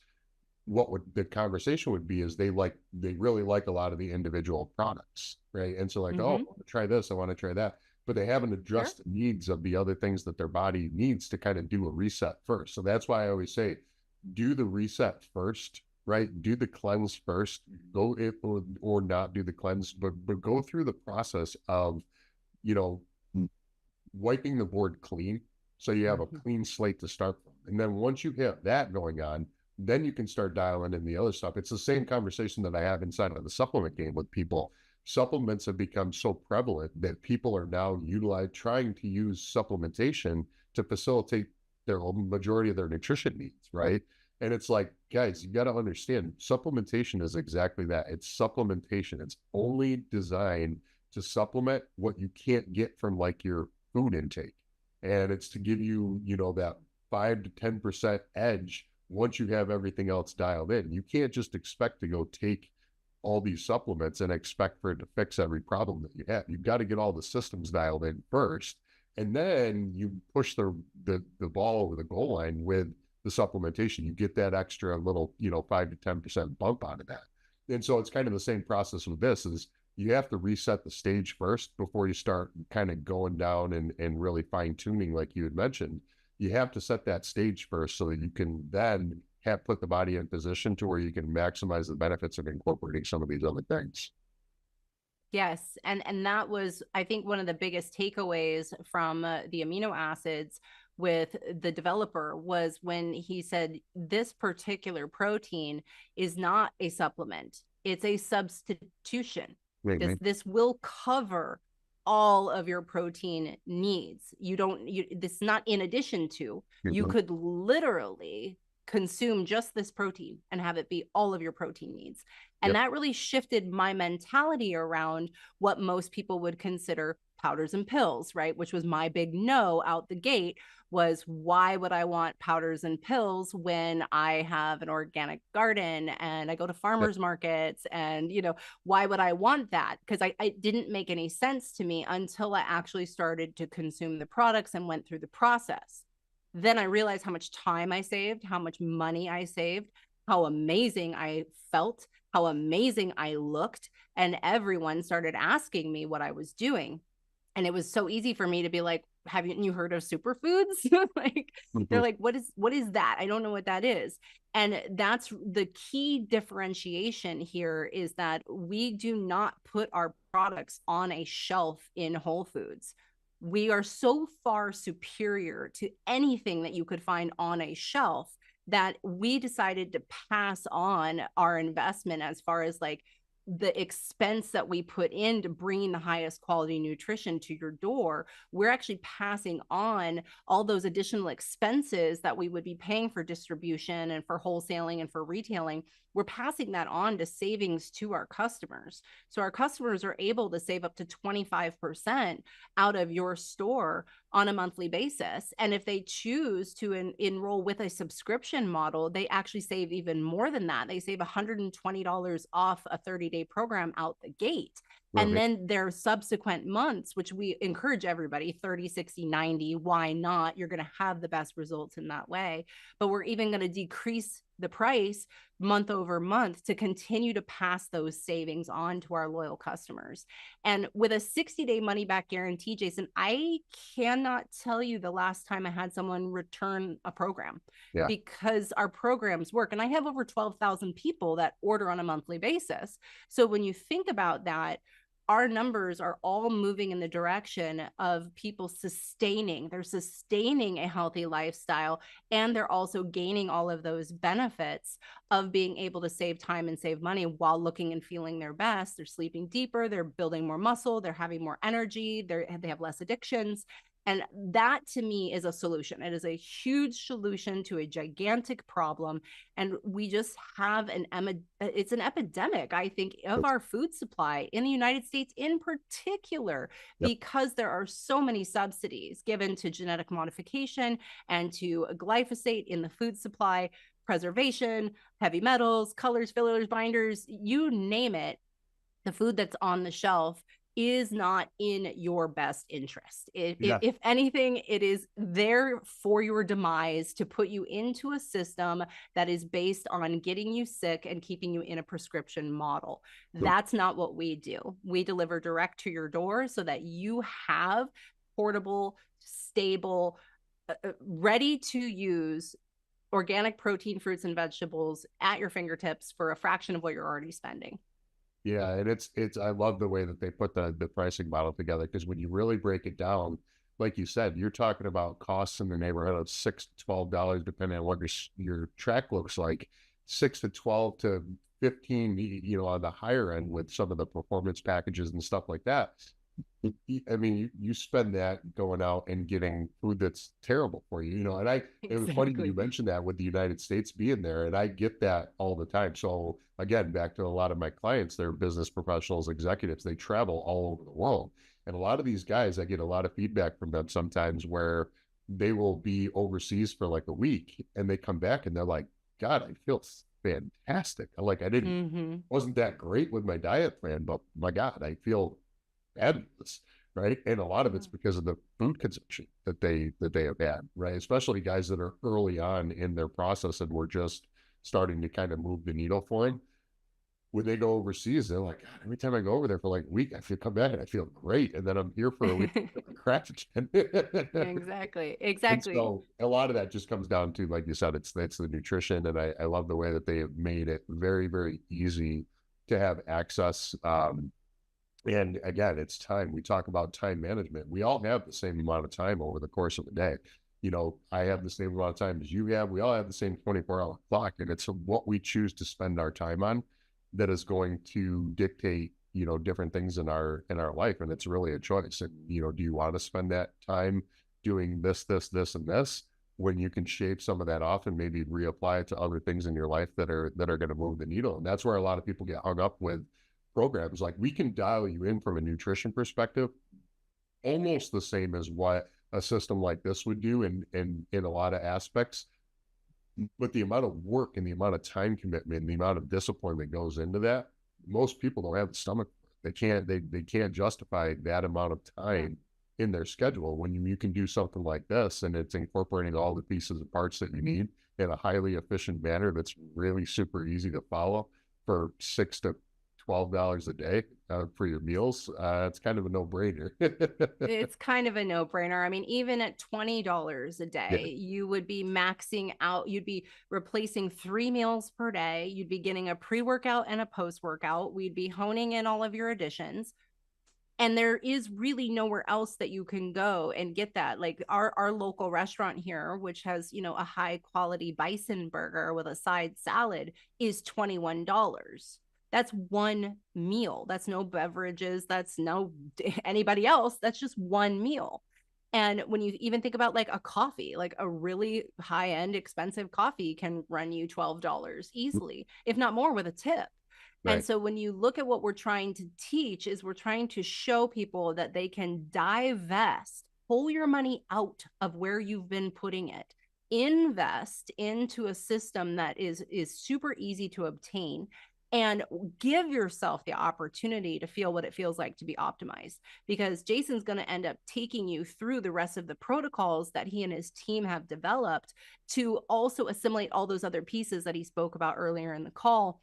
what would the conversation would be is they really like a lot of the individual products, right? And so like, oh, I Mm-hmm. want to try this, I want to try that, but they haven't Sure. addressed the needs of the other things that their body needs to kind of do a reset first. So that's why I always say, do the reset first, right? Do the cleanse first. Go it or not do the cleanse, but go through the process of, you know, wiping the board clean, so you have a Mm-hmm. clean slate to start from. And then once you have that going on, then you can start dialing in the other stuff. It's the same conversation that I have inside of the supplement game with people. Supplements have become so prevalent that people are now trying to use supplementation to facilitate their majority of their nutrition needs, right? And it's like, guys, you got to understand supplementation is exactly that. It's supplementation. It's only designed to supplement what you can't get from like your food intake. And it's to give you, that 5 to 10% edge once you have everything else dialed in. You can't just expect to go take all these supplements and expect for it to fix every problem that you have. You've got to get all the systems dialed in first. And then you push the ball over the goal line with the supplementation. You get that extra little, 5 to 10% bump out of that. And so it's kind of the same process with this is you have to reset the stage first before you start kind of going down and really fine tuning, like you had mentioned. You have to set that stage first so that you can then have put the body in position to where you can maximize the benefits of incorporating some of these other things. Yes, and that was, I think, one of the biggest takeaways from the amino acids with the developer was when he said this particular protein is not a supplement, it's a substitution. Wait, This will cover all of your protein needs. This is not in addition to. You could literally consume just this protein and have it be all of your protein needs. And yep. that really shifted my mentality around what most people would consider powders and pills, right? Which was my big no out the gate, was why would I want powders and pills when I have an organic garden and I go to Yep. farmers markets, and why would I want that? Because I didn't make any sense to me until I actually started to consume the products and went through the process. Then I realized how much time I saved, how much money I saved, how amazing I felt, how amazing I looked. And everyone started asking me what I was doing. And it was so easy for me to be like, haven't you heard of superfoods? Like, they're Mhm. like, what is that? I don't know what that is. And that's the key differentiation here, is that we do not put our products on a shelf in Whole Foods. We are so far superior to anything that you could find on a shelf that we decided to pass on our investment as far as like the expense that we put into bringing the highest quality nutrition to your door. We're actually passing on all those additional expenses that we would be paying for distribution and for wholesaling and for retailing. We're passing that on to savings to our customers. So our customers are able to save up to 25% out of your store on a monthly basis. And if they choose to enroll with a subscription model, they actually save even more than that. They save $120 off a 30-day program out the gate. And Right. then their subsequent months, which we encourage everybody, 30, 60, 90, why not? You're going to have the best results in that way. But we're even going to decrease the price month over month to continue to pass those savings on to our loyal customers. And with a 60-day money back guarantee, Jason, I cannot tell you the last time I had someone return a program, Yeah. because our programs work. And I have over 12,000 people that order on a monthly basis. So when you think about that, our numbers are all moving in the direction of people they're sustaining a healthy lifestyle, and they're also gaining all of those benefits of being able to save time and save money while looking and feeling their best. They're sleeping deeper, they're building more muscle, they're having more energy, they have less addictions. And that to me is a solution. It is a huge solution to a gigantic problem. And we just have it's an epidemic, I think, of our food supply in the United States in particular, Yep. because there are so many subsidies given to genetic modification and to glyphosate in the food supply, preservation, heavy metals, colors, fillers, binders, you name it. The food that's on the shelf is not in your best interest. Yeah. If anything, it is there for your demise, to put you into a system that is based on getting you sick and keeping you in a prescription model. Yep. That's not what we do. We deliver direct to your door so that you have portable, stable, ready to use organic protein, fruits, and vegetables at your fingertips for a fraction of what you're already spending. Yeah, and it's I love the way that they put the pricing model together, because when you really break it down, like you said, you're talking about costs in the neighborhood of $6 to $12, depending on what your track looks like. 6 to 12 to 15, on the higher end with some of the performance packages and stuff like that. I mean, you spend that going out and getting food that's terrible for you, and it was funny you Exactly. mentioned that with the United States being there, and I get that all the time. So again, back to a lot of my clients, they're business professionals, executives, they travel all over the world. And a lot of these guys, I get a lot of feedback from them sometimes where they will be overseas for like a week and they come back and they're like, God, I feel fantastic. Like I didn't Mm-hmm. wasn't that great with my diet plan, but my God, I feel fabulous, right? And a lot of it's because of the food consumption that they have had, right? Especially guys that are early on in their process and we're just starting to kind of move the needle for them. When they go overseas, they're like, God, every time I go over there for like a week, I feel come back and I feel great, and then I'm here for a week, I feel like crap again. Exactly. And Exactly. so a lot of that just comes down to, like you said, it's the nutrition, and I love the way that they have made it very, very easy to have access. And again, it's time. We talk about time management. We all have the same amount of time over the course of a day. I have the same amount of time as you have. We all have the same 24-hour clock, and it's what we choose to spend our time on that is going to dictate, different things in our life. And it's really a choice. And, do you want to spend that time doing this, and this, when you can shave some of that off and maybe reapply it to other things in your life that are going to move the needle? And that's where a lot of people get hung up with programs. Like, we can dial you in from a nutrition perspective almost the same as what a system like this would do in a lot of aspects, but the amount of work and the amount of time commitment and the amount of discipline that goes into that, most people don't have the stomach. They can't justify that amount of time in their schedule when you can do something like this, and it's incorporating all the pieces and parts that you need in a highly efficient manner that's really super easy to follow for $6 to $12 a day for your meals. It's kind of a no-brainer. It's kind of a no-brainer. I mean, even at $20 a Yeah. day, you would be maxing out, you'd be replacing 3 meals per day. You'd be getting a pre-workout and a post-workout. We'd be honing in all of your additions. And there is really nowhere else that you can go and get that. Like our local restaurant here, which has, a high quality bison burger with a side salad, is $21. That's one meal. That's no beverages. That's no anybody else. That's just one meal. And when you even think about like a coffee, like a really high end expensive coffee can run you $12 easily, if not more, with a tip. And Right. so when you look at what we're trying to teach, is we're trying to show people that they can divest, pull your money out of where you've been putting it, invest into a system that is super easy to obtain, and give yourself the opportunity to feel what it feels like to be optimized. Because Jason's going to end up taking you through the rest of the protocols that he and his team have developed to also assimilate all those other pieces that he spoke about earlier in the call,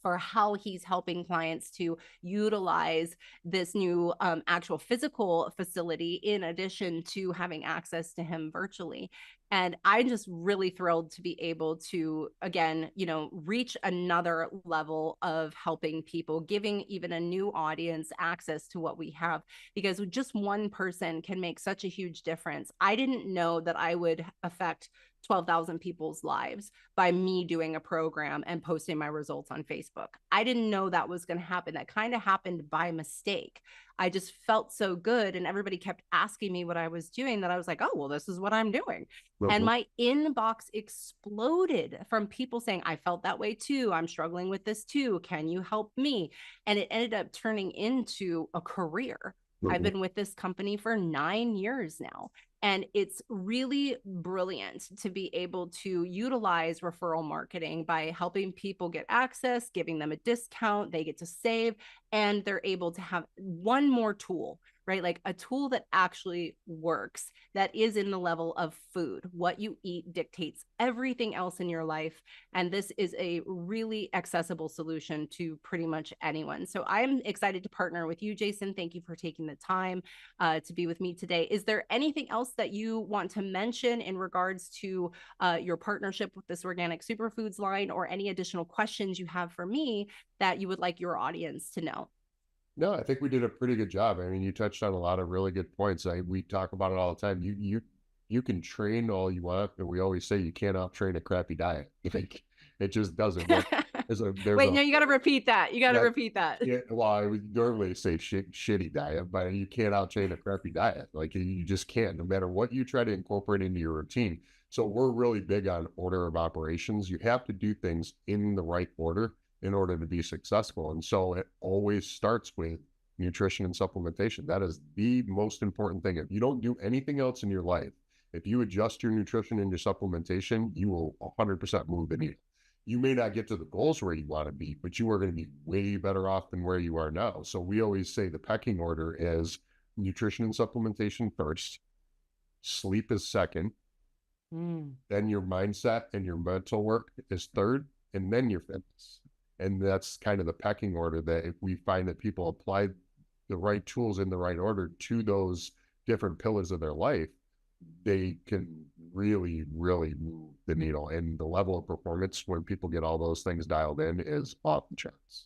for how he's helping clients to utilize this new actual physical facility in addition to having access to him virtually. And I'm just really thrilled to be able to, again, reach another level of helping people, giving even a new audience access to what we have, because just one person can make such a huge difference. I didn't know that I would affect 12,000 people's lives by me doing a program and posting my results on Facebook. I didn't know that was going to happen. That kind of happened by mistake. I just felt so good, and everybody kept asking me what I was doing, that I was like, oh, well, this is what I'm doing. And Mhm. my inbox exploded from people saying, I felt that way too. I'm struggling with this too. Can you help me? And it ended up turning into a career. I've Mhm. been with this company for 9 years now. And it's really brilliant to be able to utilize referral marketing by helping people get access, giving them a discount, they get to save, and they're able to have one more tool, right? Like a tool that actually works, that is in the level of food. What you eat dictates everything else in your life. And this is a really accessible solution to pretty much anyone. So I'm excited to partner with you, Jason. Thank you for taking the time to be with me today. Is there anything else that you want to mention in regards to your partnership with this organic superfoods line, or any additional questions you have for me that you would like your audience to know? No, I think we did a pretty good job. I mean, you touched on a lot of really good points. We talk about it all the time. You can train all you want, and we always say you can't out train a crappy diet. Like it just doesn't. But there's Wait, a no, you got to repeat that. You got to that repeat that. yeah. Well, I would normally say shitty diet, but you can't out train a crappy diet. Like you just can't, no matter what you try to incorporate into your routine. So we're really big on order of operations. You have to do things in the right order in order to be successful. And so it always starts with nutrition and supplementation. That is the most important thing. If you don't do anything else in your life, if you adjust your nutrition and your supplementation, you will 100% move the needle. You may not get to the goals where you want to be, but you are going to be way better off than where you are now. So we always say the pecking order is nutrition and supplementation first, sleep is second, Mm. then your mindset and your mental work is third, and then your fitness. And that's kind of the pecking order, that if we find that people apply the right tools in the right order to those different pillars of their life, they can really, really move the needle. And the level of performance when people get all those things dialed in is off the charts.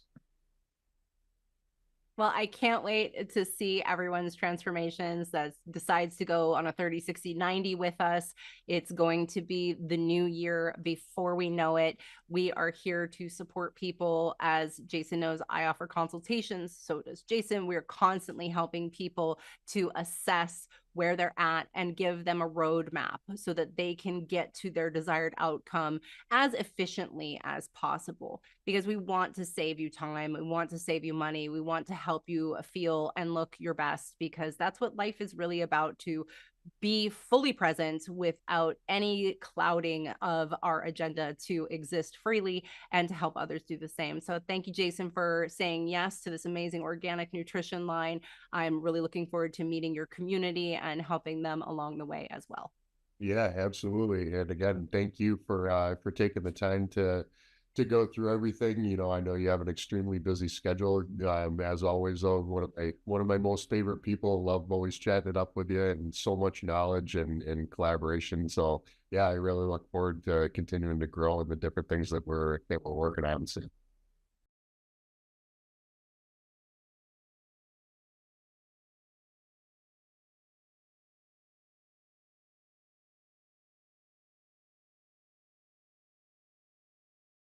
Well, I can't wait to see everyone's transformations that decides to go on a 30, 60, 90 with us. It's going to be the new year before we know it. We are here to support people. As Jason knows, I offer consultations. So does Jason. We're constantly helping people to assess where they're at and give them a roadmap so that they can get to their desired outcome as efficiently as possible, because we want to save you time, we want to save you money, we want to help you feel and look your best, because that's what life is really about, to be fully present without any clouding of our agenda, to exist freely and to help others do the same. So thank you, Jason, for saying yes to this amazing organic nutrition line. I'm really looking forward to meeting your community and helping them along the way as well. Yeah, absolutely. And again, thank you for taking the time to go through everything. You know, I know you have an extremely busy schedule. As always, though, one of my most favorite people. Love always chatting it up with you, and so much knowledge and collaboration. So yeah, I really look forward to continuing to grow and the different things that we're working on. So,